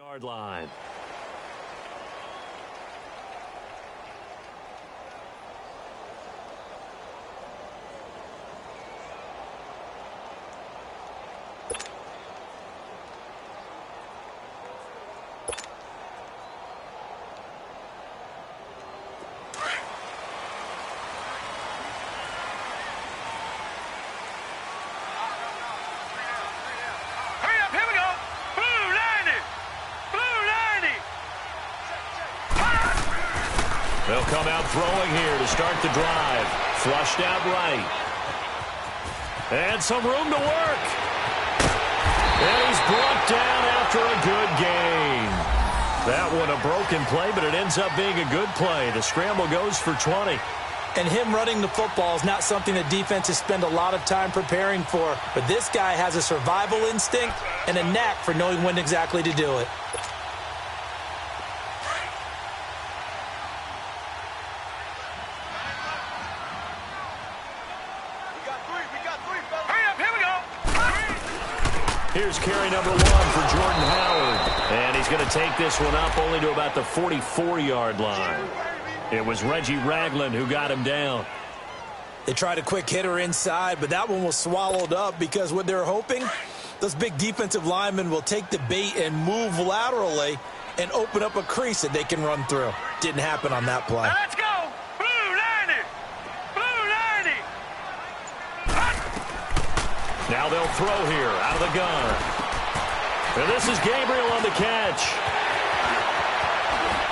Yard line. They'll come out throwing here to start the drive. Flushed out right. And some room to work. And he's brought down after a good gain. That one a broken play, but it ends up being a good play. The scramble goes for 20. And him running the football is not something that defenses spend a lot of time preparing for. But this guy has a survival instinct and a knack for knowing when exactly to do it. Here's carry number 1 for Jordan Howard. And he's going to take this one up only to about the 44-yard line. It was Reggie Ragland who got him down. They tried a quick hitter inside, but that one was swallowed up because what they're hoping, those big defensive linemen will take the bait and move laterally and open up a crease that they can run through. Didn't happen on that play. Let's go! Blue 90! Blue 90! Now they'll throw here out of the gun. And this is Gabriel on the catch.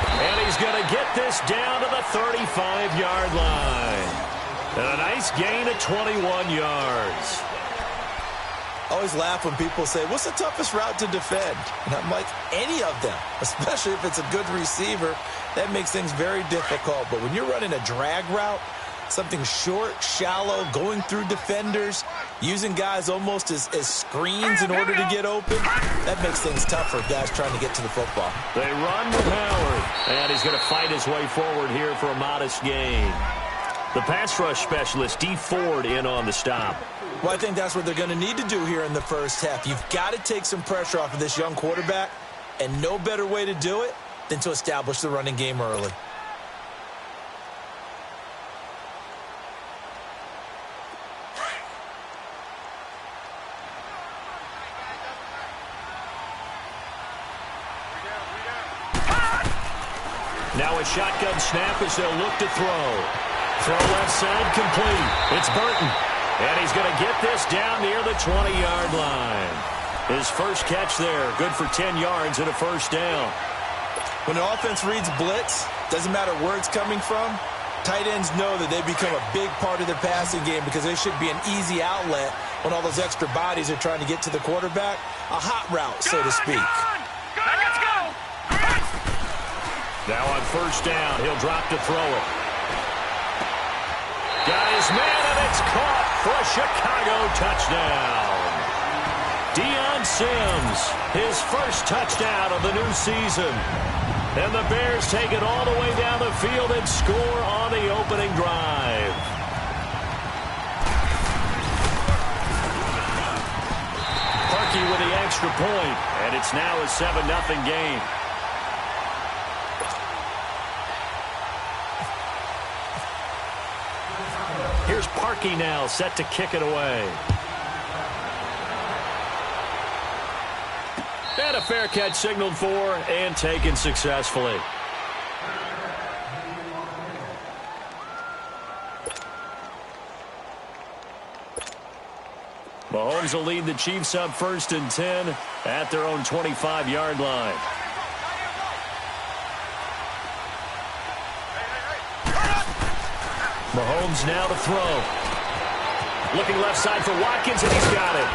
And he's going to get this down to the 35-yard line. And a nice gain of 21 yards. I always laugh when people say, what's the toughest route to defend? And I'm like, any of them, especially if it's a good receiver. That makes things very difficult. But when you're running a drag route, something short, shallow, going through defenders, using guys almost as screens in order to get open, that makes things tough for guys trying to get to the football. They run with Howard, and he's going to fight his way forward here for a modest gain. The pass rush specialist, D. Ford, in on the stop. Well, I think that's what they're going to need to do here in the first half. You've got to take some pressure off of this young quarterback, and no better way to do it than to establish the running game early. Now a shotgun snap as they'll look to throw. Throw left side complete. It's Burton. And he's going to get this down near the 20-yard line. His first catch there, good for 10 yards and a first down. When the offense reads blitz, doesn't matter where it's coming from, tight ends know that they become a big part of the passing game because they should be an easy outlet when all those extra bodies are trying to get to the quarterback. A hot route, so to speak. Let's go! Now on first down, he'll drop to throw it. Got his man, and it's caught for a Chicago touchdown. Deion Sims, his first touchdown of the new season. And the Bears take it all the way down the field and score on the opening drive. Parkey with the extra point, and it's now a 7-0 game. Here's Parkey now, set to kick it away. And a fair catch signaled for and taken successfully. Mahomes will lead the Chiefs up 1st and 10 at their own 25-yard line. Mahomes now to throw. Looking left side for Watkins, and he's got it.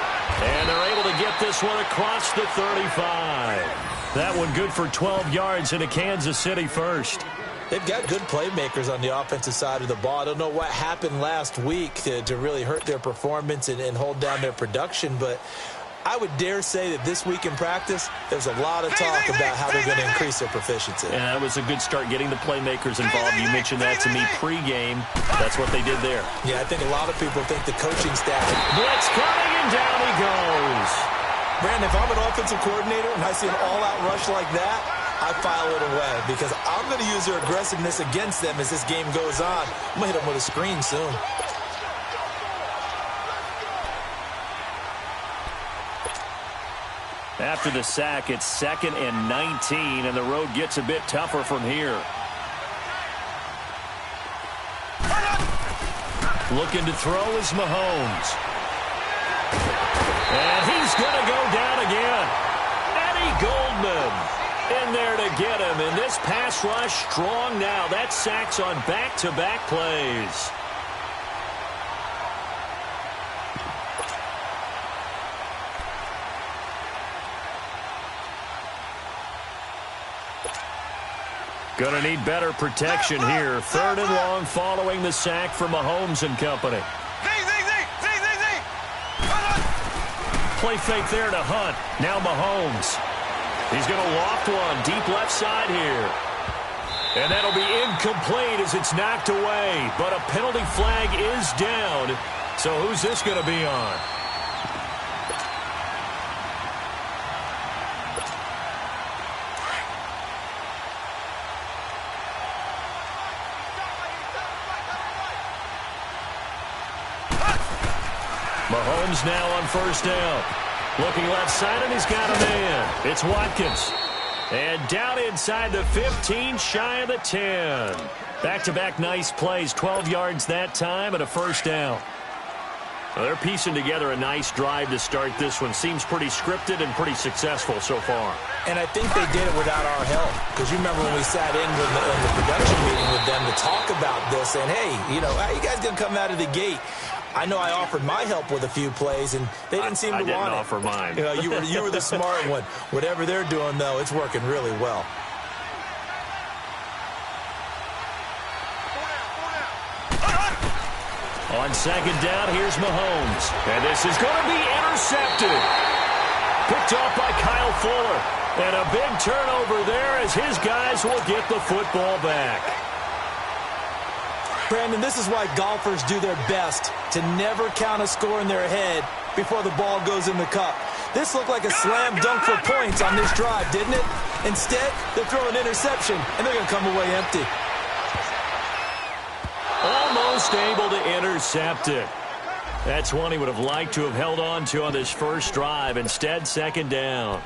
And they're able to get this one across the 35. That one good for 12 yards into Kansas City first. They've got good playmakers on the offensive side of the ball. I don't know what happened last week to really hurt their performance and hold down their production, but I would dare say that this week in practice, there's a lot of talk about how they're going to increase their proficiency. And that was a good start, getting the playmakers involved. You mentioned that to me pregame. That's what they did there. Yeah, I think a lot of people think the coaching staff. Blitz coming, and down he goes. Brandon, if I'm an offensive coordinator and I see an all-out rush like that, I file it away because I'm going to use their aggressiveness against them as this game goes on. I'm going to hit them with a screen soon. After the sack, it's 2nd and 19, and the road gets a bit tougher from here. Looking to throw is Mahomes. And he's going to go down again. Eddie Goldman in there to get him. And this pass rush strong now. That's sacks on back-to-back plays. Going to need better protection here. 3rd and long following the sack from Mahomes and company. Play fake there to Hunt. Now Mahomes. He's going to loft one deep left side here. And that'll be incomplete as it's knocked away. But a penalty flag is down. So who's this going to be on? Mahomes now on 1st down. Looking left side, and he's got a man. It's Watkins. And down inside the 15, shy of the 10. Back-to-back nice plays, 12 yards that time, and a 1st down. Well, they're piecing together a nice drive to start this one. Seems pretty scripted and pretty successful so far. And I think they did it without our help. Because you remember when we sat in the production meeting with them to talk about this, and, hey, you know, how you guys going to come out of the gate? I know I offered my help with a few plays, and they didn't seem to want it. I didn't offer mine. You know, you were the smart one. Whatever they're doing, though, it's working really well. On 2nd down, here's Mahomes. And this is going to be intercepted. Picked off by Kyle Fuller. And a big turnover there as his guys will get the football back. Brandon, this is why golfers do their best to never count a score in their head before the ball goes in the cup. This looked like a slam dunk for points on this drive, didn't it? Instead, they're throwing interception, and they're going to come away empty. Almost able to intercept it. That's one he would have liked to have held on to on this first drive. Instead, 2nd down.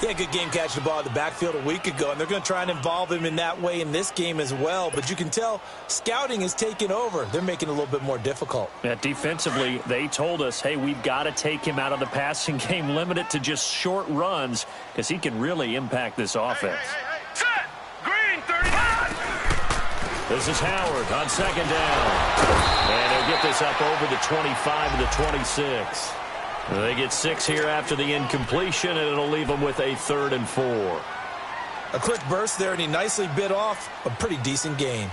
Yeah, good game catching the ball in the backfield a week ago, and they're going to try and involve him in that way in this game as well. But you can tell scouting is taking over. They're making it a little bit more difficult. Yeah, defensively, they told us, hey, we've got to take him out of the passing game, limit it to just short runs, because he can really impact this offense. Set! Green, 35! This is Howard on 2nd down. And he'll get this up over the 25 to the 26. They get 6 here after the incompletion, and it'll leave them with a 3rd and 4. A quick burst there, and he nicely bit off a pretty decent gain.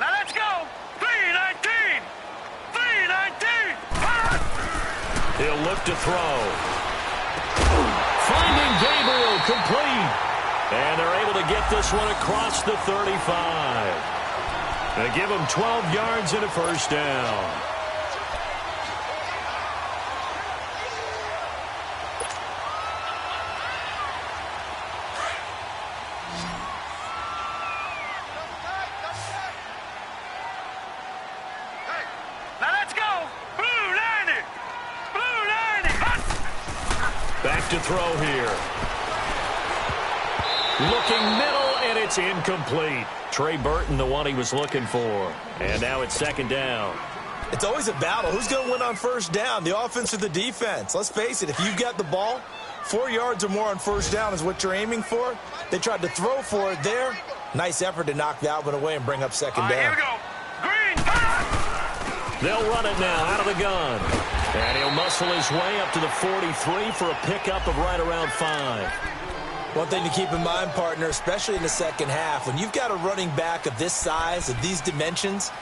Now let's go! 319! 319! He'll look to throw. Finding Gabriel complete. And they're able to get this one across the 35. They give him 12 yards and a 1st down. Now let's go! Blue 90! Blue 90! Back to throw here. Looking middle, and it's incomplete. Trey Burton, the one he was looking for. And now it's 2nd down. It's always a battle. Who's going to win on 1st down, the offense or the defense? Let's face it, if you've got the ball, 4 yards or more on 1st down is what you're aiming for. They tried to throw for it there. Nice effort to knock that one away and bring up 2nd down. Here we go! Green! They'll run it now out of the gun. And he'll muscle his way up to the 43 for a pickup of right around 5. One thing to keep in mind, partner, especially in the second half, when you've got a running back of this size, of these dimensions,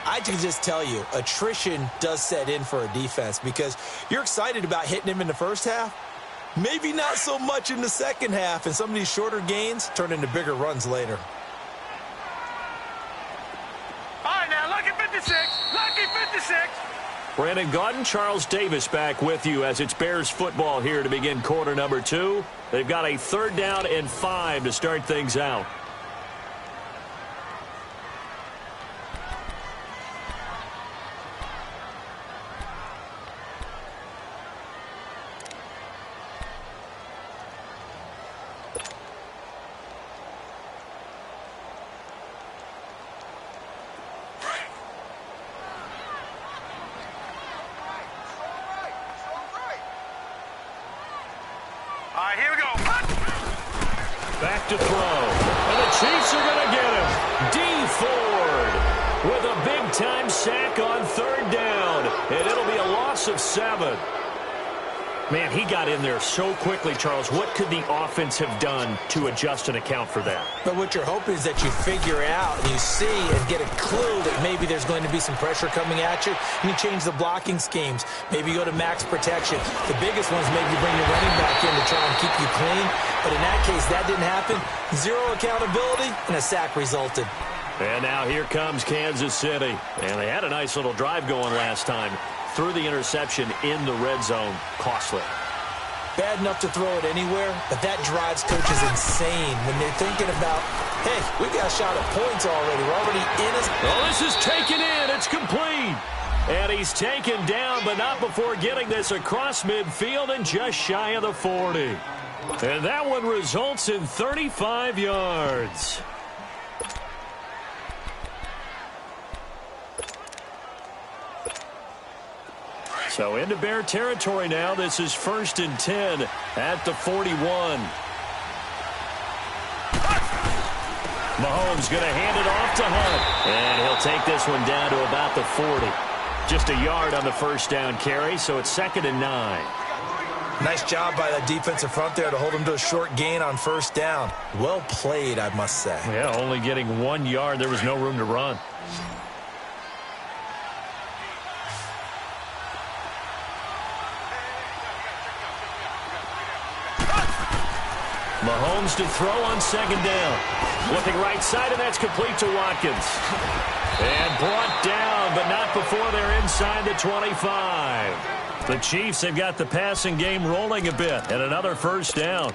I can just tell you, attrition does set in for a defense because you're excited about hitting him in the first half. Maybe not so much in the second half, and some of these shorter gains turn into bigger runs later. All right, now, lucky 56. Lucky 56. Brandon Gaudin, Charles Davis back with you as it's Bears football here to begin quarter number 2. They've got a 3rd down and 5 to start things out. All right, here we go. Back to throw. And the Chiefs are going to get him. D. Ford with a big-time sack on 3rd down. And it'll be a loss of 7. Man, he got in there so quickly, Charles. What could the offense have done to adjust and account for that? But what you're hoping is that you figure out and you see and get a clue that maybe there's going to be some pressure coming at you, and you change the blocking schemes. Maybe you go to max protection. The biggest one's maybe bring your running back in to try and keep you clean. But in that case, that didn't happen. 0 accountability, and a sack resulted. And now here comes Kansas City. And they had a nice little drive going last time. Threw the interception in the red zone. Costly. Bad enough to throw it anywhere, but that drives coaches insane when they're thinking about, hey, we got a shot at points already. We're already in as... Oh, this is taken in. It's complete. And he's taken down, but not before getting this across midfield and just shy of the 40. And that one results in 35 yards. So into Bear territory now. This is 1st and 10 at the 41. Mahomes going to hand it off to Hunt. And he'll take this one down to about the 40. Just a yard on the 1st down carry, so it's 2nd and 9. Nice job by the defensive front there to hold him to a short gain on 1st down. Well played, I must say. Yeah, only getting 1 yard. There was no room to run. Mahomes to throw on 2nd down. Looking right side, and that's complete to Watkins. And brought down, but not before they're inside the 25. The Chiefs have got the passing game rolling a bit, and another 1st down.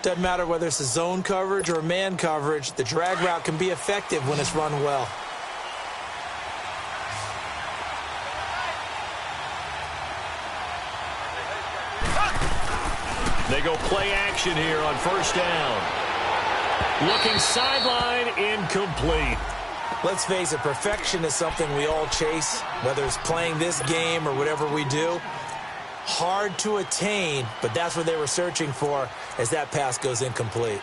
Doesn't matter whether it's a zone coverage or man coverage, the drag route can be effective when it's run well. They go play action here on 1st down. Looking sideline, incomplete. Let's face it, perfection is something we all chase, whether it's playing this game or whatever we do. Hard to attain, but that's what they were searching for as that pass goes incomplete.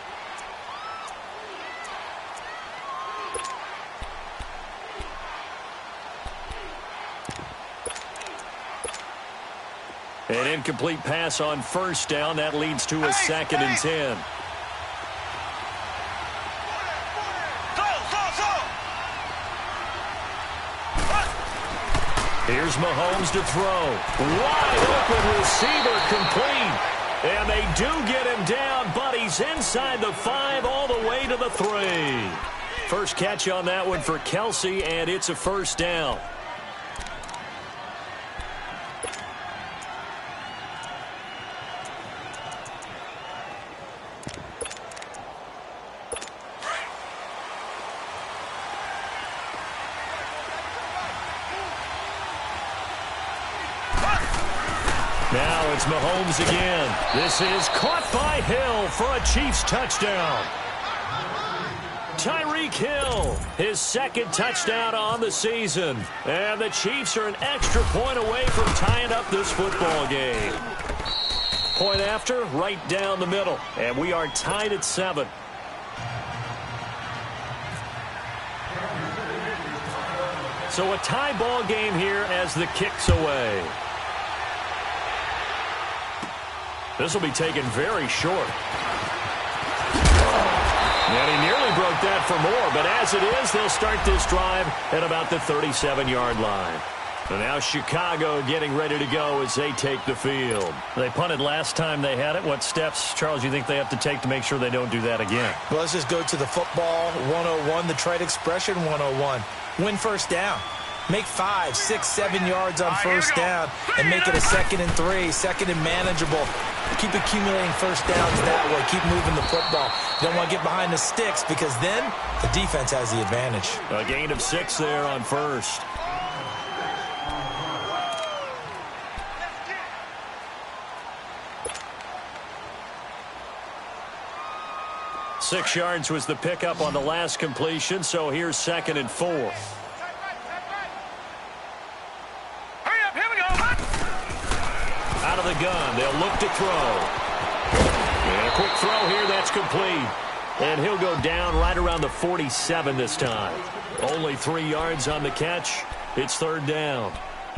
An incomplete pass on 1st down. That leads to a 2nd and 10. Here's Mahomes to throw. Wide open receiver complete. And they do get him down, but he's inside the 5 all the way to the 3. First catch on that one for Kelsey, and it's a 1st down. Now it's Mahomes again. This is caught by Hill for a Chiefs touchdown. Tyreek Hill, his 2nd touchdown on the season. And the Chiefs are an extra point away from tying up this football game. Point after, right down the middle. And we are tied at 7. So a tie ball game here as the kick's away. This will be taken very short. And he nearly broke that for more, but as it is, they'll start this drive at about the 37-yard line. So now Chicago getting ready to go as they take the field. They punted last time they had it. What steps, Charles, do you think they have to take to make sure they don't do that again? Well, let's just go to the football 101, the trade expression 101. Win first down. Make 5, 6, 7 yards on first down and make it a 2nd and 3, 2nd and manageable. Keep accumulating first downs that way. Keep moving the football. You don't want to get behind the sticks because then the defense has the advantage. A gain of 6 there on first. Six yards was the pickup on the last completion, so here's 2nd and 4. Hurry up, here we go. Out of the gun, they'll look to throw. And a quick throw here, that's complete. And he'll go down right around the 47 this time. Only 3 yards on the catch. It's 3rd down.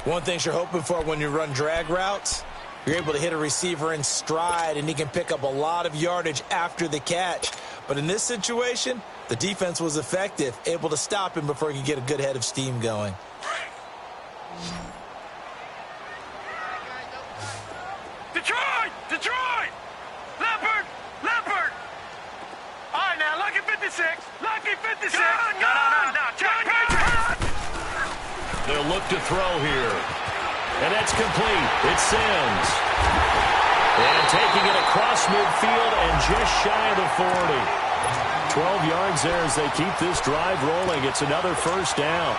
One thing you're hoping for when you run drag routes, you're able to hit a receiver in stride, and he can pick up a lot of yardage after the catch. But in this situation, the defense was effective, able to stop him before he could get a good head of steam going. Detroit! Detroit! Leopard! Leopard! All right, now, lucky 56. Lucky 56. No. Check. They'll look to throw here. And that's complete. It's Sims. And taking it across midfield and just shy of the 40. 12 yards there as they keep this drive rolling. It's another first down.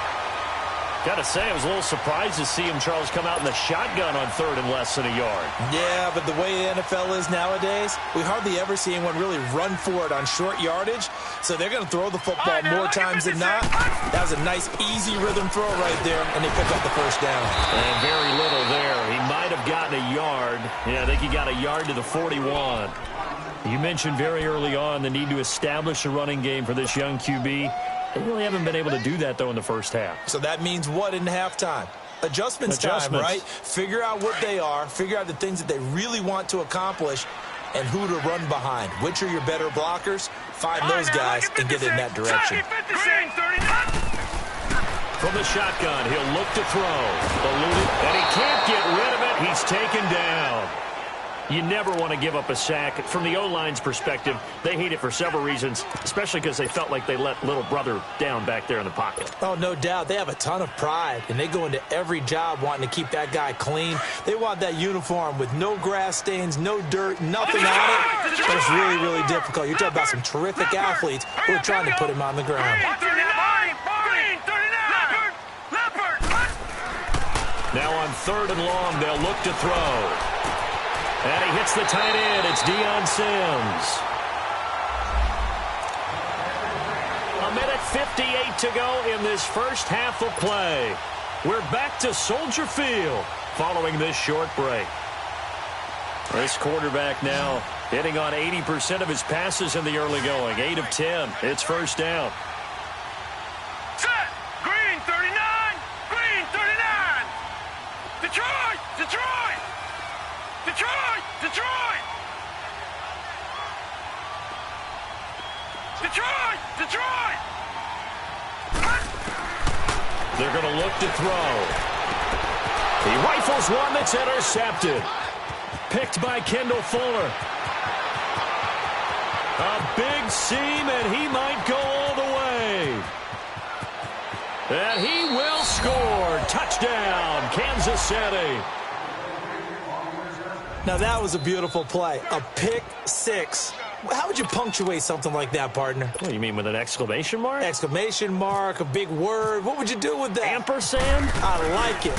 Got to say, I was a little surprised to see him, Charles, come out in the shotgun on 3rd and less than a yard. Yeah, but the way the NFL is nowadays, we hardly ever see anyone really run for it on short yardage. So they're going to throw the football more times than not. That was a nice, easy rhythm throw right there, and they pick up the first down. And very little there. He might have gotten a yard. Yeah, I think he got a yard to the 41. You mentioned very early on the need to establish a running game for this young QB. They really haven't been able to do that, though, in the first half. So that means what in halftime? Adjustments time, right? Figure out what they are, figure out the things that they really want to accomplish, and who to run behind. Which are your better blockers? Find those guys and get in that direction. From the shotgun, he'll look to throw. Eluded, and he can't get rid of it. He's taken down. You never want to give up a sack. From the O-line's perspective, they hate it for several reasons, especially because they felt like they let little brother down back there in the pocket. Oh, no doubt. They have a ton of pride, and they go into every job wanting to keep that guy clean. They want that uniform with no grass stains, no dirt, nothing on it. But it's really, really difficult. You're talking about some terrific athletes who are trying to put him on the ground. Now on 3rd and long, they'll look to throw. And he hits the tight end. It's Deion Sims. 1:58 to go in this first half of play. We're back to Soldier Field following this short break. This quarterback now hitting on 80% of his passes in the early going. 8 of 10. It's first down. Set. Green 39. Green 39. Detroit. Detroit. Detroit! Detroit! Detroit! Detroit! They're going to look to throw. He rifles one that's intercepted. Picked by Kendall Fuller. A big seam, and he might go all the way. And he will score. Touchdown, Kansas City. Now, that was a beautiful play. A pick six. How would you punctuate something like that, partner? What do you mean, with an exclamation mark? Exclamation mark, a big word. What would you do with that? Ampersand? I like it.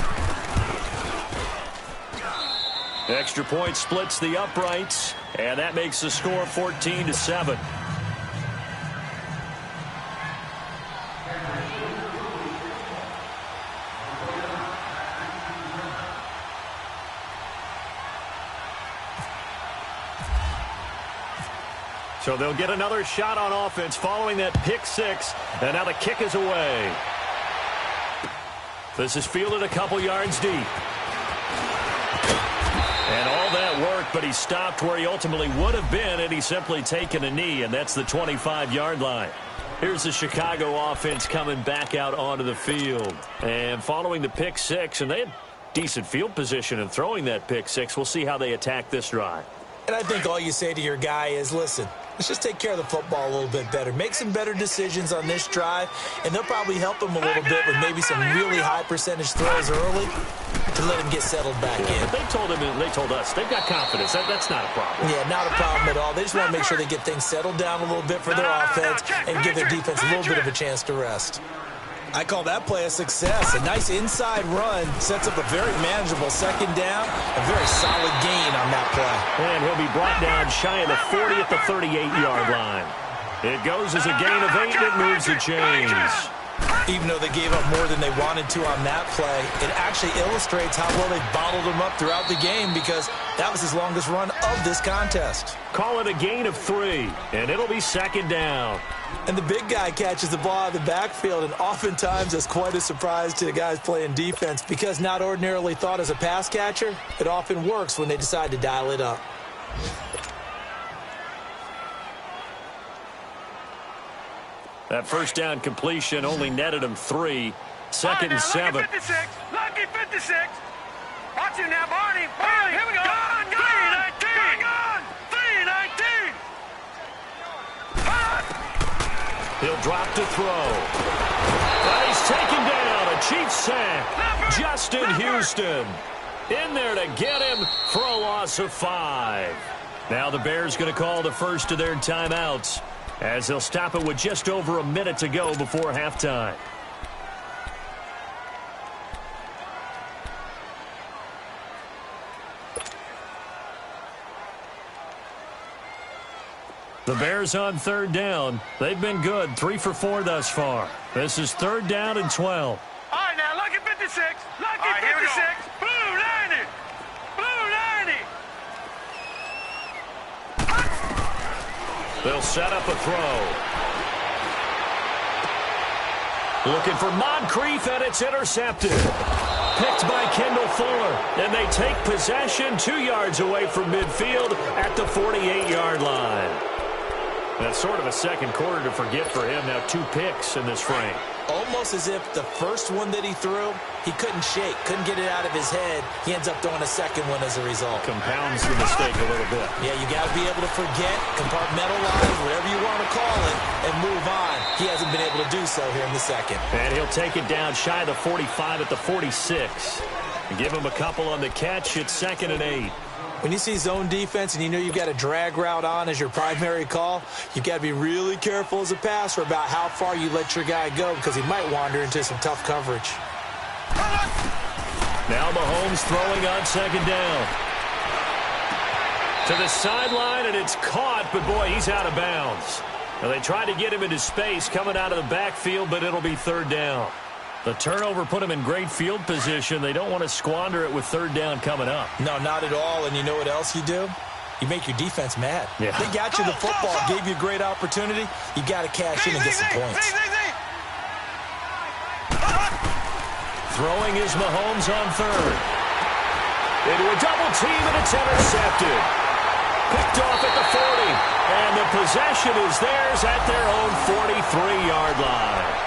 Extra point splits the uprights, and that makes the score 14-7. So they'll get another shot on offense following that pick six, and now the kick is away. This is fielded a couple yards deep. And all that work but he stopped where he ultimately would have been had he simply taken a knee, and that's the 25-yard line. Here's the Chicago offense coming back out onto the field. And following the pick six, and they had decent field position in throwing that pick six. We'll see how they attack this drive. And I think all you say to your guy is, listen, let's just take care of the football a little bit better. Make some better decisions on this drive, and they'll probably help him a little bit with maybe some really high percentage throws early to let him get settled back in. But they told us, they've got confidence. That's not a problem. Yeah, not a problem at all. They just want to make sure they get things settled down a little bit for their offense and give their defense a little bit of a chance to rest. I call that play a success. A nice inside run sets up a very manageable second down. A very solid gain on that play. And he'll be brought down shy of the 40 at the 38-yard line. It goes as a gain of 8, and it moves the chains. Even though they gave up more than they wanted to on that play, it actually illustrates how well they bottled them up throughout the game because that was his longest run of this contest. Call it a gain of 3, and it'll be second down. And the big guy catches the ball out of the backfield, and oftentimes that's quite a surprise to the guys playing defense because not ordinarily thought as a pass catcher, it often works when they decide to dial it up. That first down completion only netted him 3. Second and 7. Lucky 56. Lucky 56. Watch him now, Barney. Barney, here we go. Gone, 319. Gone, 319. He'll drop to throw. But he's taken down. A Chiefs sack. Justin Houston in there to get him for a loss of 5. Now the Bears going to call the first of their timeouts, as they'll stop it with just over a minute to go before halftime. The Bears on third down. They've been good, 3 for 4 thus far. This is third down and 12. All right, now, lucky 56. Lucky 56. Blue 90. Blue 90. They'll set up a throw. Looking for Moncrief, and it's intercepted. Picked by Kendall Fuller, and they take possession 2 yards away from midfield at the 48-yard line. That's sort of a second quarter to forget for him. Now 2 picks in this frame. Almost as if the first one that he threw, he couldn't shake, couldn't get it out of his head. He ends up throwing a second one as a result. Compounds the mistake a little bit. Yeah, you got to be able to forget, compartmentalize, whatever you want to call it, and move on. He hasn't been able to do so here in the second. And he'll take it down shy of the 45 at the 46. And give him a couple on the catch. It's 2nd and 8. When you see zone defense and you know you've got a drag route on as your primary call, you've got to be really careful as a passer about how far you let your guy go because he might wander into some tough coverage. Now Mahomes throwing on second down. To the sideline, and it's caught, but boy, he's out of bounds. Now they tried to get him into space coming out of the backfield, but it'll be third down. The turnover put him in great field position. They don't want to squander it with third down coming up. No, not at all. And you know what else you do? You make your defense mad. Yeah. They got you the football, gave you a great opportunity. You got to cash in and get some points. Throwing is Mahomes on third. Into a double team, and it's intercepted. Picked off at the 40. And the possession is theirs at their own 43-yard line.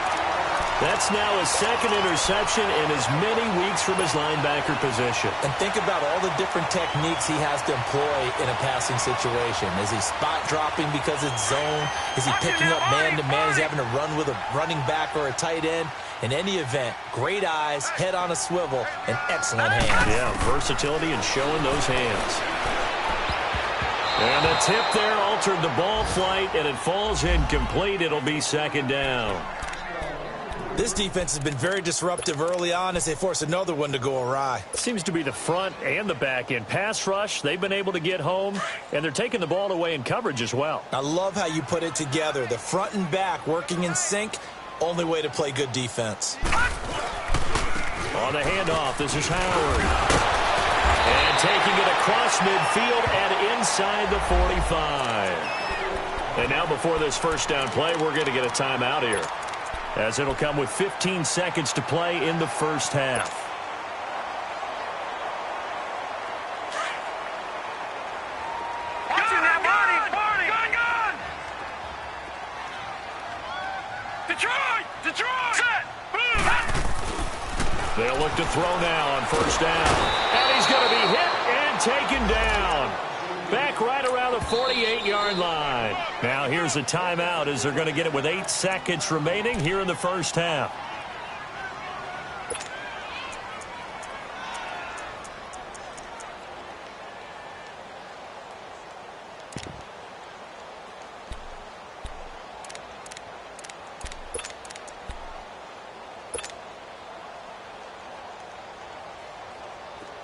That's now his second interception in as many weeks from his linebacker position. And think about all the different techniques he has to employ in a passing situation. Is he spot dropping because it's zone? Is he picking up man-to-man? Is he having to run with a running back or a tight end? In any event, great eyes, head on a swivel, and excellent hands. Yeah, versatility and showing those hands. And the tip there altered the ball flight, and it falls incomplete. It'll be second down. This defense has been very disruptive early on as they force another one to go awry. Seems to be the front and the back end. Pass rush, they've been able to get home, and they're taking the ball away in coverage as well. I love how you put it together. The front and back working in sync, only way to play good defense. On the handoff, this is Howard. And taking it across midfield and inside the 45. And now before this first down play, we're going to get a timeout here, as it'll come with 15 seconds to play in the first half. They'll look to throw now on first down. And he's going to be hit and taken down. Back right around the 48-yard line. Now here's a timeout as they're going to get it with 8 seconds remaining here in the first half.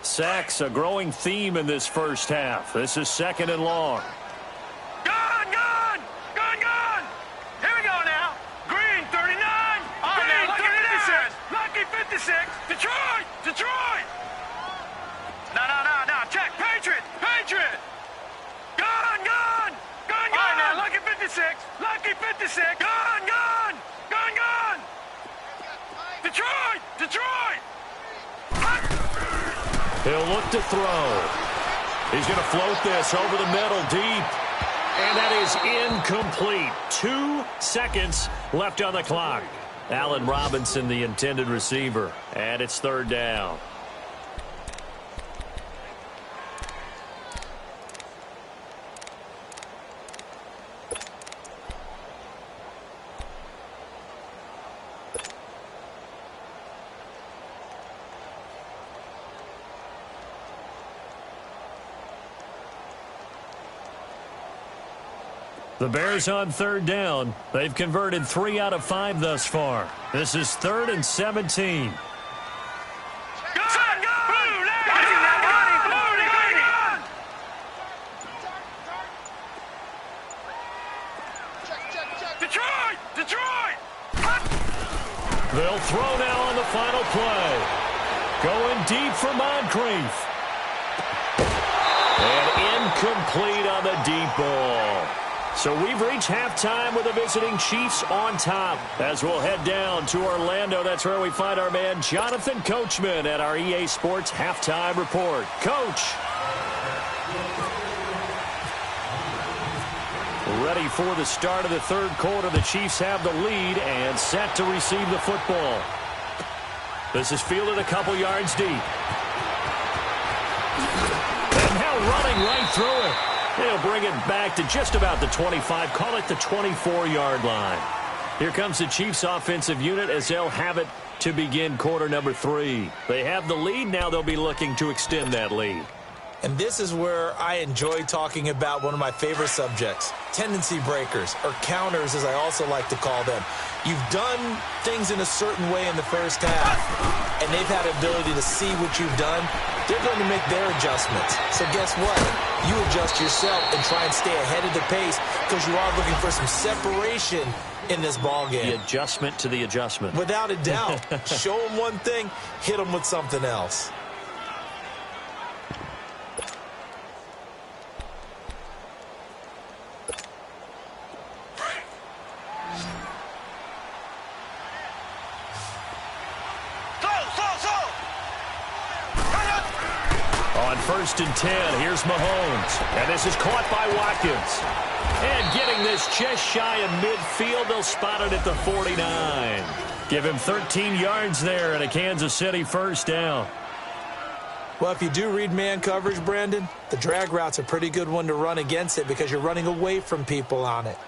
Sacks, a growing theme in this first half. This is second and long. Gone! Here we go now. Green, 39. Green, 39. Lucky 56. Detroit! No. Check. Patriot. Gone! All right, now, Lucky 56. Gone! Detroit! He'll look to throw. He's going to float this over the middle deep. And that is incomplete. 2 seconds left on the clock. Allen Robinson, the intended receiver. And it's third down. The Bears on third down. They've converted 3 out of 5 thus far. This is 3rd and 17. Detroit! They'll throw now on the final play. Going deep for Moncrief. And incomplete on the deep ball. So we've reached halftime with the visiting Chiefs on top. As we'll head down to Orlando, that's where we find our man Jonathan Coachman at our EA Sports Halftime Report. Coach. Ready for the start of the third quarter. The Chiefs have the lead and set to receive the football. This is fielded a couple yards deep. And now running right through it. They'll bring it back to just about the 25, call it the 24-yard line. Here comes the Chiefs offensive unit as they'll have it to begin quarter number 3. They have the lead. Now they'll be looking to extend that lead. And this is where I enjoy talking about one of my favorite subjects, tendency breakers, or counters as I also like to call them. You've done things in a certain way in the first half, and they've had the ability to see what you've done. They're going to make their adjustments. So guess what? You adjust yourself and try and stay ahead of the pace because you are looking for some separation in this ball game. The adjustment to the adjustment. Without a doubt. Show them one thing, hit them with something else. On 1st and 10, here's Mahomes. And this is caught by Watkins. And getting this just shy of midfield, they'll spot it at the 49. Give him 13 yards there and a Kansas City first down. Well, if you do read man coverage, Brandon, the drag route's a pretty good one to run against it because you're running away from people on it.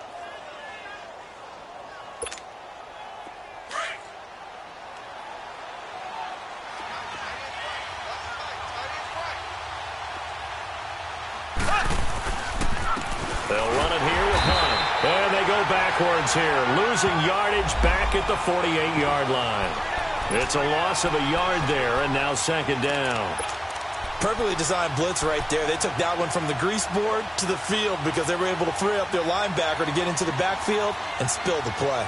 They'll run it here with Hunt. And they go backwards here, losing yardage back at the 48-yard line. It's a loss of a yard there, and now second down. Perfectly designed blitz right there. They took that one from the grease board to the field because they were able to free up their linebacker to get into the backfield and spill the play.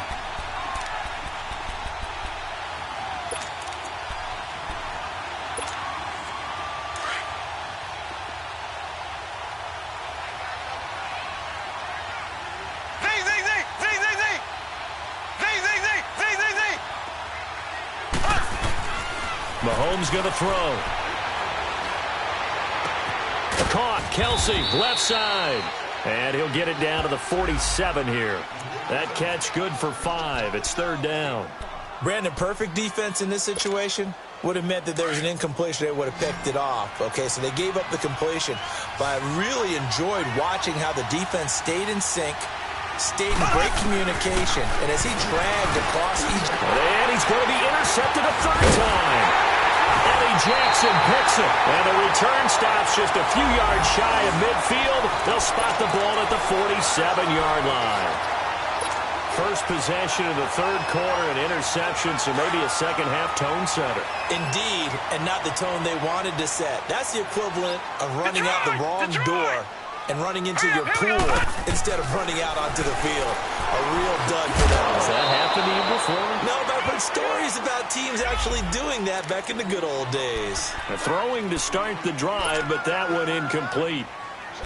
Mahomes going to throw. Caught. Kelsey, left side. And he'll get it down to the 47 here. That catch good for 5. It's third down. Brandon, perfect defense in this situation. would have meant that there was an incompletion. They would have picked it off. Okay, so they gave up the completion. But I really enjoyed watching how the defense stayed in sync, stayed in great communication, and as he dragged across each... And he's going to be intercepted a third time. Eddie Jackson picks it, and the return stops just a few yards shy of midfield. They'll spot the ball at the 47-yard line. First possession of the third quarter, an interception, so maybe a second-half tone setter. Indeed, and not the tone they wanted to set. That's the equivalent of running out the wrong door and running into your pool instead of running out onto the field. A real dud for them. Has that happened to you before? No, but I've heard stories about teams actually doing that back in the good old days. Throwing to start the drive, but that one incomplete.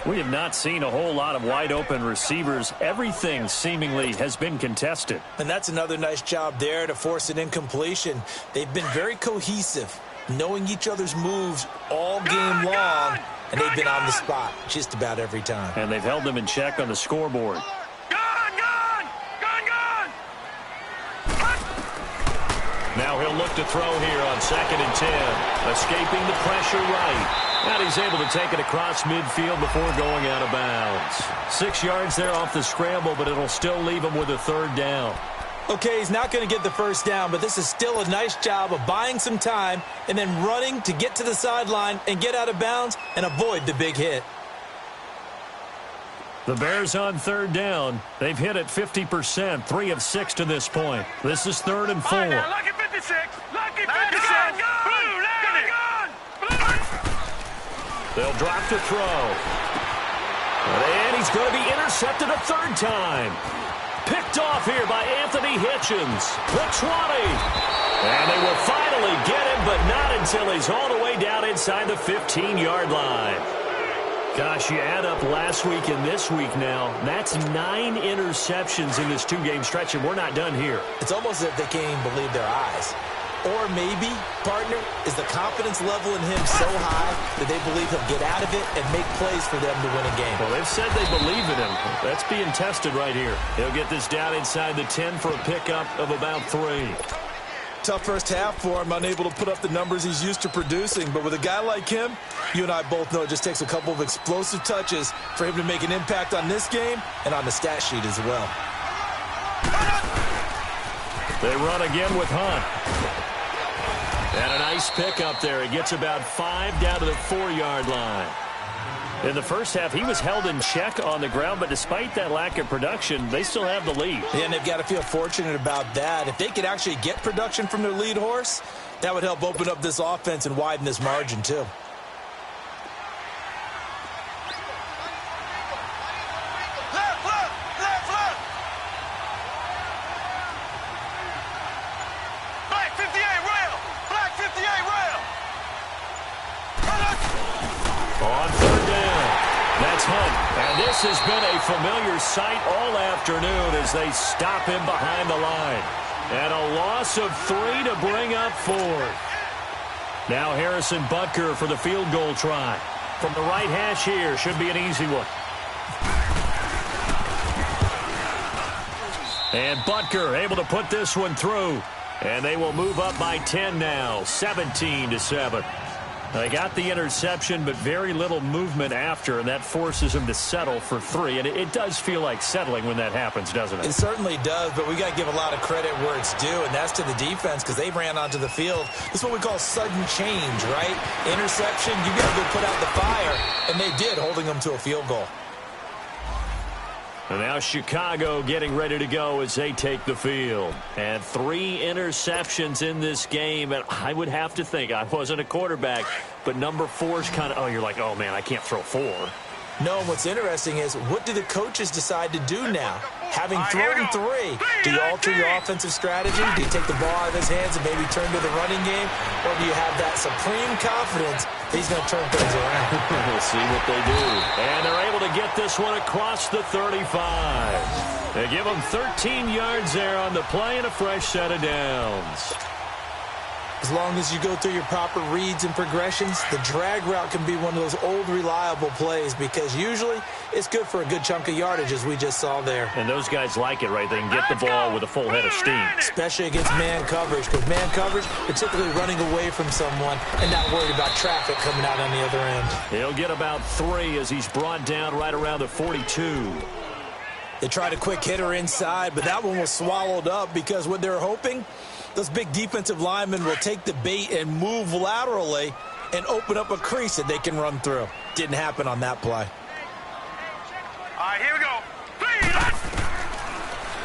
We have not seen a whole lot of wide-open receivers. Everything seemingly has been contested. And that's another nice job there to force an incompletion. They've been very cohesive, knowing each other's moves all game long, and they've been on the spot just about every time. And they've held them in check on the scoreboard. Now he'll look to throw here on 2nd and 10. Escaping the pressure right. And he's able to take it across midfield before going out of bounds. 6 yards there off the scramble, but it'll still leave him with a third down. Okay, he's not going to get the first down, but this is still a nice job of buying some time and then running to get to the sideline and get out of bounds and avoid the big hit. The Bears on third down. They've hit it 50%, 3 of 6 to this point. This is 3rd and 4. Right now, lucky 56. Lucky 56. Blue line. They'll drop to throw. And he's going to be intercepted a third time. Picked off here by Anthony Hitchens. The 20. And they will finally get him, but not until he's all the way down inside the 15-yard line. Gosh, you add up last week and this week now, that's 9 interceptions in this 2-game stretch, and we're not done here. It's almost as if they can't even believe their eyes. Or maybe, partner, is the confidence level in him so high that they believe he'll get out of it and make plays for them to win a game. Well, they've said they believe in him. That's being tested right here. He'll get this down inside the 10 for a pickup of about 3. Tough first half for him, unable to put up the numbers he's used to producing. But with a guy like him, you and I both know it just takes a couple of explosive touches for him to make an impact on this game and on the stat sheet as well. They run again with Hunt. And a nice pickup there. He gets about 5 down to the 4-yard line. In the first half, he was held in check on the ground, but despite that lack of production, they still have the lead. Yeah, and they've got to feel fortunate about that. If they could actually get production from their lead horse, that would help open up this offense and widen this margin, too. Black 58 rail. Black 58 rail. On third down, that's Hunt. And this has been a familiar sight all afternoon as they stop him behind the line. And a loss of 3 to bring up 4th. Now Harrison Butker for the field goal try. From the right hash here, should be an easy one. And Butker able to put this one through. And they will move up by 10 now, 17-7. They got the interception, but very little movement after, and that forces them to settle for 3. And it does feel like settling when that happens, doesn't it? It certainly does, but we got to give a lot of credit where it's due, and that's to the defense because they ran onto the field. This is what we call sudden change, right? Interception, you got to go put out the fire, and they did, holding them to a field goal. And now Chicago getting ready to go as they take the field. And 3 interceptions in this game. And I would have to think, I wasn't a quarterback, but number 4 is kind of, oh, you're like, oh, man, I can't throw 4. No, and what's interesting is, what do the coaches decide to do now? Having thrown 3, do you alter your offensive strategy? Do you take the ball out of his hands and maybe turn to the running game? Or do you have that supreme confidence that he's going to turn things around? We'll see what they do. And they're able to get this one across the 35. They give them 13 yards there on the play and a fresh set of downs. As long as you go through your proper reads and progressions, the drag route can be one of those old reliable plays because usually it's good for a good chunk of yardage, as we just saw there. And those guys like it, right? They can get the ball with a full head of steam. Especially against man coverage, because man coverage, particularly running away from someone and not worried about traffic coming out on the other end. He'll get about 3 as he's brought down right around the 42. They tried a quick hitter inside, but that one was swallowed up because what they're hoping, those big defensive linemen will take the bait and move laterally and open up a crease that they can run through. Didn't happen on that play. All right, here we go.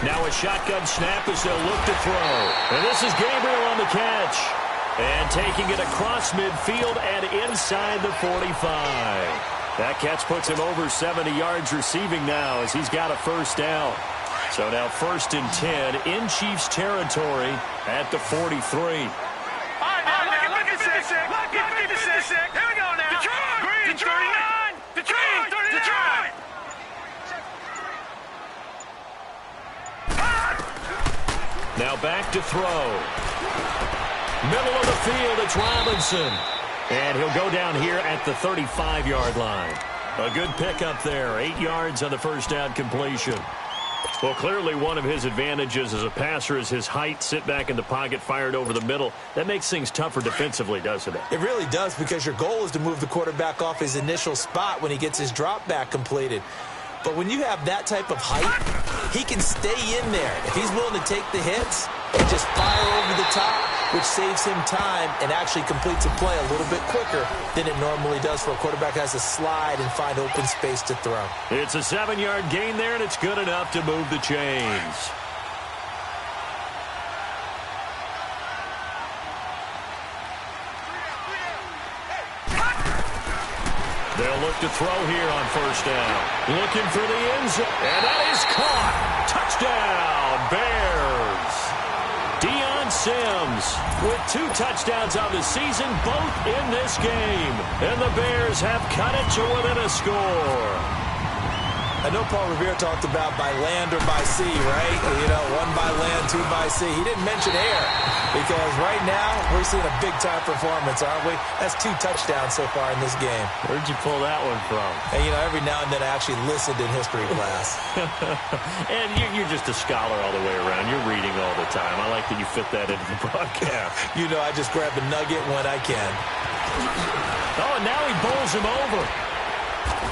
Now a shotgun snap as they'll look to throw. And this is Gabriel on the catch. And taking it across midfield and inside the 45. That catch puts him over 70 yards receiving now as he's got a first down. So now 1st and 10 in Chiefs territory at the 43. All right, now look at 56. Look at 56. Here we go now. Detroit. Green, Detroit. 39. Detroit. 39. Now back to throw. Middle of the field, it's Robinson. And he'll go down here at the 35-yard line. A good pickup there. 8 yards on the first down completion. Well, clearly one of his advantages as a passer is his height. Sit back in the pocket, fired over the middle. That makes things tougher defensively, doesn't it? It really does, because your goal is to move the quarterback off his initial spot when he gets his drop back completed. But when you have that type of height, he can stay in there. If he's willing to take the hits and just fire over the top, which saves him time and actually completes a play a little bit quicker than it normally does for a quarterback who has to slide and find open space to throw. It's a 7-yard gain there, and it's good enough to move the chains. They'll look to throw here on first down. Looking for the end zone. And that is caught. Touchdown, Bears. Deion Sims with 2 touchdowns on the season, both in this game. And the Bears have cut it to within a score. I know Paul Revere talked about by land or by sea, right? You know, 1 by land, 2 by sea. He didn't mention air because right now we're seeing a big-time performance, aren't we? That's 2 touchdowns so far in this game. Where'd you pull that one from? And, you know, every now and then I actually listened in history class. And you're just a scholar all the way around. You're reading all the time. I like that you fit that into the broadcast. You know, I just grab a nugget when I can. Oh, and now he bowls him over.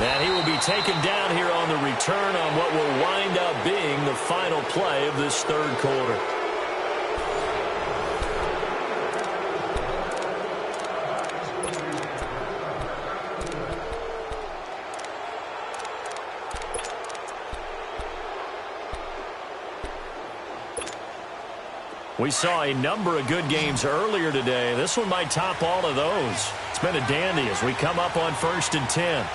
And he will be taken down here on the return on what will wind up being the final play of this 3rd quarter. We saw a number of good games earlier today. This one might top all of those. It's been a dandy as we come up on 1st and 10.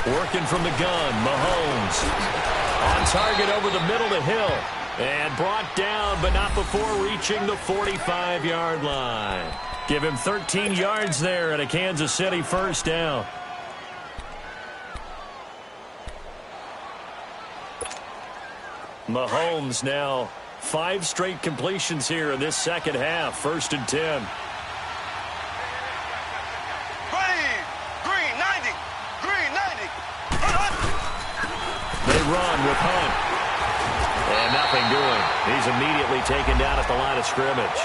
Working from the gun, Mahomes. On target over the middle to Hill. And brought down, but not before reaching the 45-yard line. Give him 13 yards there at a Kansas City first down. Mahomes now 5 straight completions here in this second half. 1st and 10. Run with Hunt. And nothing doing. He's immediately taken down at the line of scrimmage.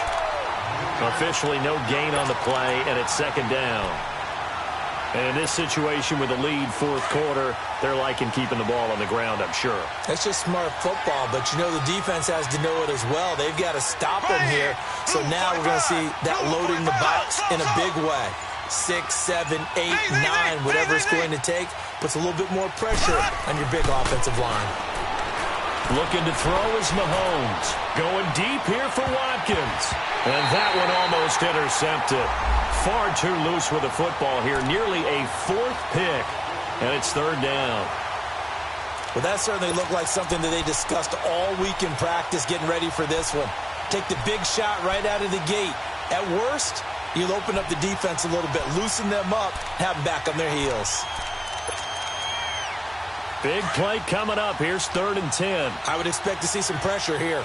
Officially no gain on the play, and it's 2nd down. And in this situation with the lead 4th quarter, they're liking keeping the ball on the ground, I'm sure. It's just smart football, but you know the defense has to know it as well. They've got to stop them here. So now we're going to see that loading the box in a big way. 6, 7, 8, 9, whatever it's going to take, puts a little bit more pressure on your big offensive line. Looking to throw is Mahomes. Going deep here for Watkins. And that one almost intercepted. Far too loose with the football here. Nearly a 4th pick. And it's 3rd down. Well, that certainly looked like something that they discussed all week in practice getting ready for this one. Take the big shot right out of the gate. At worst, you'll open up the defense a little bit, loosen them up, have them back on their heels. Big play coming up. Here's 3rd and 10. I would expect to see some pressure here.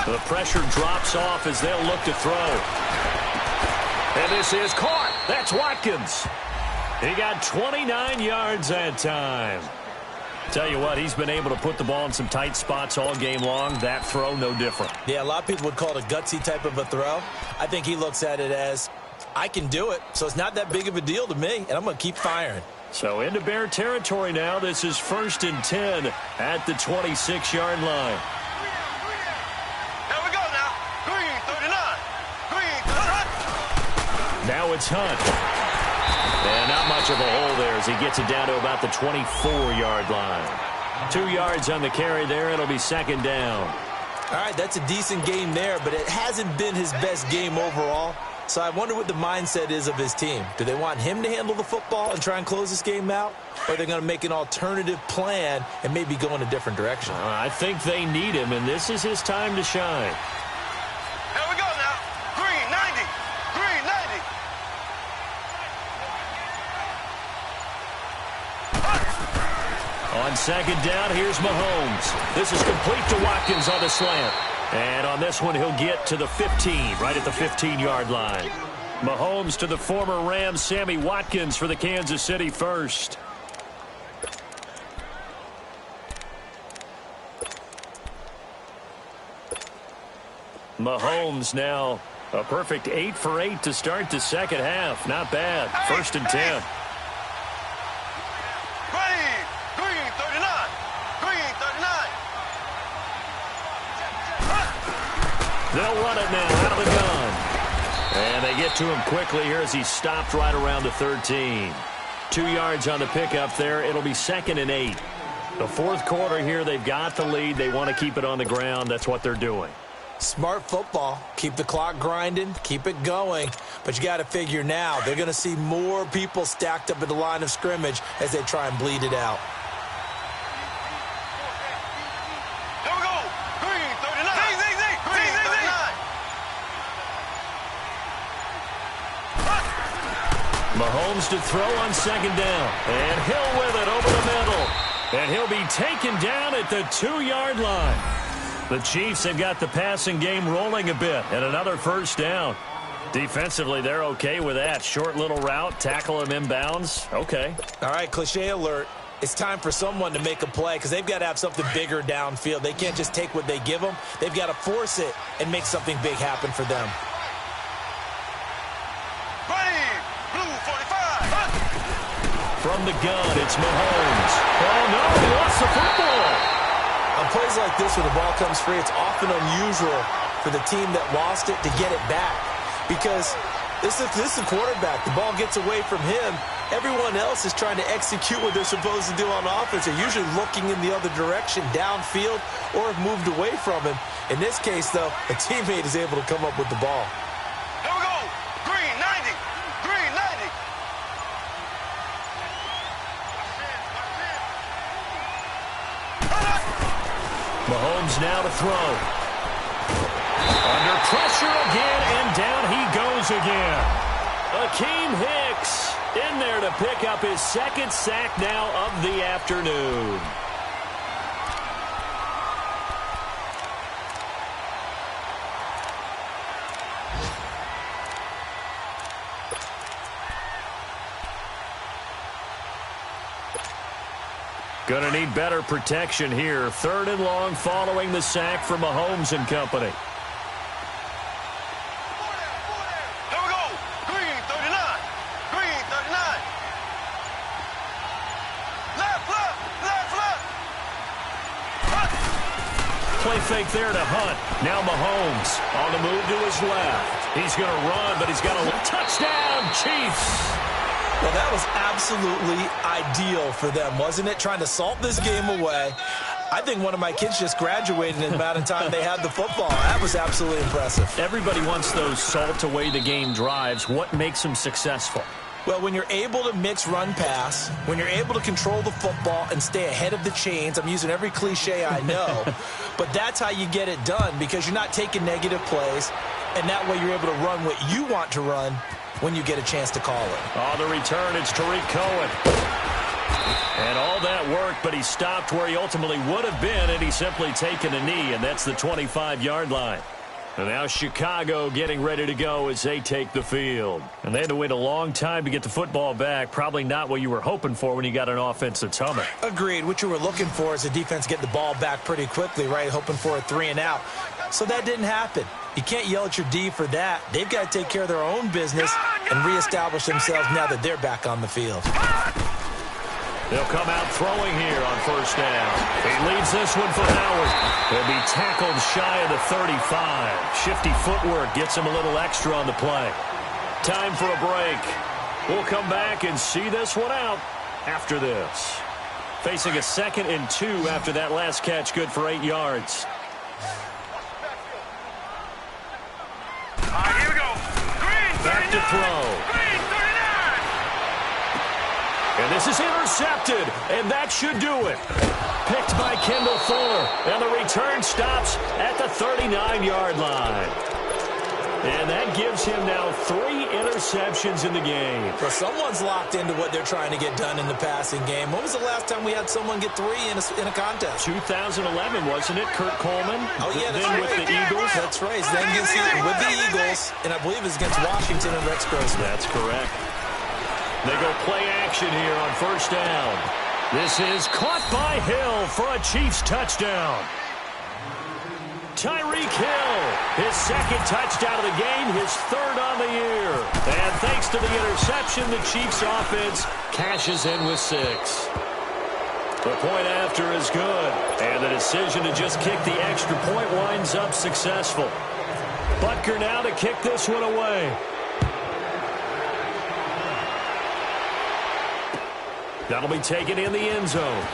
The pressure drops off as they'll look to throw. And this is caught. That's Watkins. He got 29 yards that time. Tell you what, he's been able to put the ball in some tight spots all game long. That throw, no different. Yeah, a lot of people would call it a gutsy type of a throw. I think he looks at it as, I can do it, so it's not that big of a deal to me, and I'm going to keep firing. So into Bear territory now. This is 1st and 10 at the 26-yard line. Here we go now. Green 39. Green 39. Now it's Hunt. And not much of a hole there as he gets it down to about the 24-yard line. 2 yards on the carry there. It'll be 2nd down. All right, that's a decent game there, but it hasn't been his best game overall. So I wonder what the mindset is of his team. Do they want him to handle the football and try and close this game out? Or are they going to make an alternative plan and maybe go in a different direction? I think they need him, and this is his time to shine. Here we go now. Green 90. Green 90. On 2nd down, here's Mahomes. This is complete to Watkins on the slant. And on this one, he'll get to the 15, right at the 15-yard line. Mahomes to the former Rams, Sammy Watkins for the Kansas City first. Mahomes now a perfect 8 for 8 to start the second half. Not bad. 1st and 10. Green 39. Green 39. They'll run it now out of the gun. And they get to him quickly here as he stopped right around the 13. 2 yards on the pickup there. It'll be 2nd and 8. The 4th quarter here, they've got the lead. They want to keep it on the ground. That's what they're doing. Smart football. Keep the clock grinding. Keep it going. But you got to figure now, they're going to see more people stacked up at the line of scrimmage as they try and bleed it out. Here we go. Green 39. Green 39. Mahomes to throw on 2nd down. And Hill with it over the middle. And he'll be taken down at the 2-yard line. The Chiefs have got the passing game rolling a bit, and another 1st down. Defensively, they're okay with that. Short little route, tackle him inbounds. Okay. All right, cliche alert. It's time for someone to make a play because they've got to have something bigger downfield. They can't just take what they give them. They've got to force it and make something big happen for them. Ready. Blue 45. From the gun, it's Mahomes. Oh, no, he lost the football. On plays like this where the ball comes free, it's often unusual for the team that lost it to get it back because this is the quarterback. The ball gets away from him. Everyone else is trying to execute what they're supposed to do on offense. They're usually looking in the other direction, downfield, or have moved away from him. In this case, though, a teammate is able to come up with the ball. Here we go. Green 90. Green 90. Mahomes now to throw. Under pressure again, and down he goes again. Akeem Hicks in there to pick up his 2nd sack now of the afternoon. Going to need better protection here. 3rd and long following the sack from Mahomes and company. Here we go. Green 39. Green 39. Left. Play fake there to Hunt. Now Mahomes on the move to his left. He's going to run, but he's got a touchdown, Chiefs. Well, that was absolutely ideal for them, wasn't it? Trying to salt this game away. I think one of my kids just graduated in the amount of time they had the football. That was absolutely impressive. Everybody wants those salt away the game drives. What makes them successful? Well, when you're able to mix run pass, when you're able to control the football and stay ahead of the chains, I'm using every cliche I know, but that's how you get it done because you're not taking negative plays, and that way you're able to run what you want to run when you get a chance to call it. On the return, it's Tariq Cohen. And all that work, but he stopped where he ultimately would have been, and he's simply taken a knee, and that's the 25-yard line. And now Chicago getting ready to go as they take the field. And they had to wait a long time to get the football back. Probably not what you were hoping for when you got an offense that's humming. Agreed. What you were looking for is the defense getting the ball back pretty quickly, right? Hoping for a 3-and-out. So that didn't happen. You can't yell at your D for that. They've got to take care of their own business and reestablish themselves now that they're back on the field. They'll come out throwing here on first down. He leads this one for Howard. He'll be tackled shy of the 35. Shifty footwork gets him a little extra on the play. Time for a break. We'll come back and see this one out after this. Facing a 2nd and 2 after that last catch, good for 8 yards. All right, here we go. Green, 39. Back to throw. Green, 39. And this is intercepted, and that should do it. Picked by Kendall Fuller, and the return stops at the 39-yard line. And that gives him now 3 interceptions in the game. Well, someone's locked into what they're trying to get done in the passing game. When was the last time we had someone get 3 in a contest? 2011, wasn't it, Kurt Coleman? Oh, yeah, that's then right. with the Eagles. That's right. Then against with the Eagles, and I believe it's against Washington and Rex Grossman. That's correct. They go play action here on first down. This is caught by Hill for a Chiefs touchdown. Tyreek Hill, his 2nd touchdown of the game, his 3rd on the year. And thanks to the interception, the Chiefs offense cashes in with 6. The point after is good, and the decision to just kick the extra point winds up successful. Butker now to kick this one away. That'll be taken in the end zone.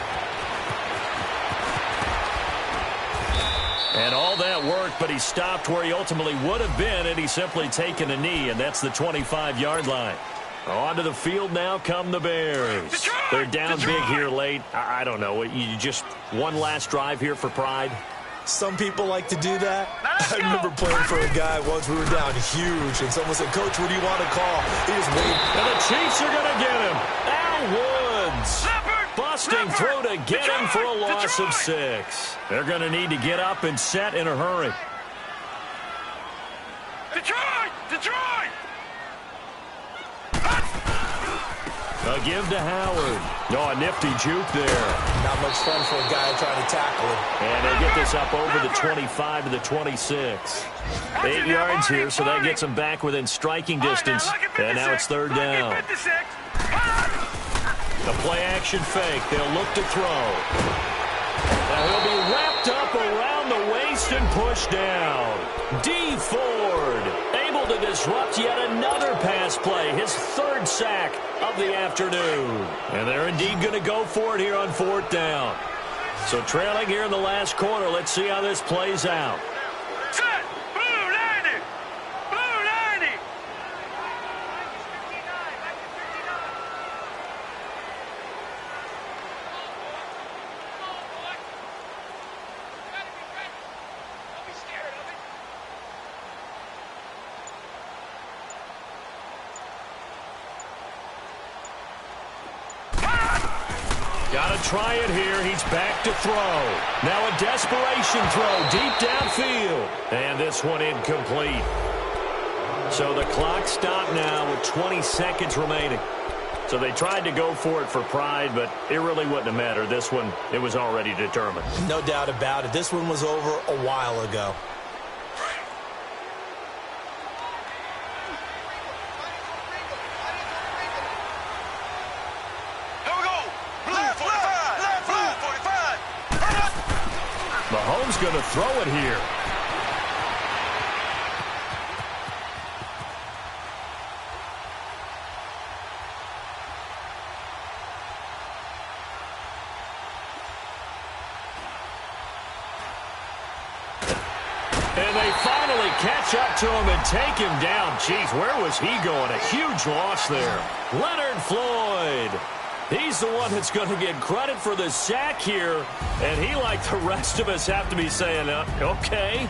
And all that work, but he stopped where he ultimately would have been, and he's simply taken a knee, and that's the 25-yard line. Onto the field now come the Bears. They're down big here late. I don't know. You just one last drive here for pride? Some people like to do that. I remember playing for a guy once. We were down huge, and someone said, "Coach, what do you want to call?" He just waited. And the Chiefs are going to get him. Al Woods. Busting through to get him for a loss of 6. They're going to need to get up and set in a hurry. Detroit! Detroit! A give to Howard. Oh, a nifty juke there. Not much fun for a guy trying to tackle him. And they get this up over the 25 to the 26. 8 yards here, so that gets them back within striking distance. And now it's 3rd down. The play-action fake. They'll look to throw. Now he'll be wrapped up around the waist and pushed down. D. Ford able to disrupt yet another pass play. His 3rd sack of the afternoon. And they're indeed going to go for it here on 4th down. So trailing here in the last quarter. Let's see how this plays out. Set! Blue 90! Blue 90! Got to try it here. He's back to throw. Now a desperation throw deep downfield. And this one incomplete. So the clock stopped now with 20 seconds remaining. So they tried to go for it for pride, but it really wouldn't have mattered. This one, it was already determined. No doubt about it. This one was over a while ago. Mahomes going to throw it here. And they finally catch up to him and take him down. Jeez, where was he going? A huge loss there. Leonard Floyd. He's the one that's going to get credit for the sack here. And he, like the rest of us, have to be saying, okay.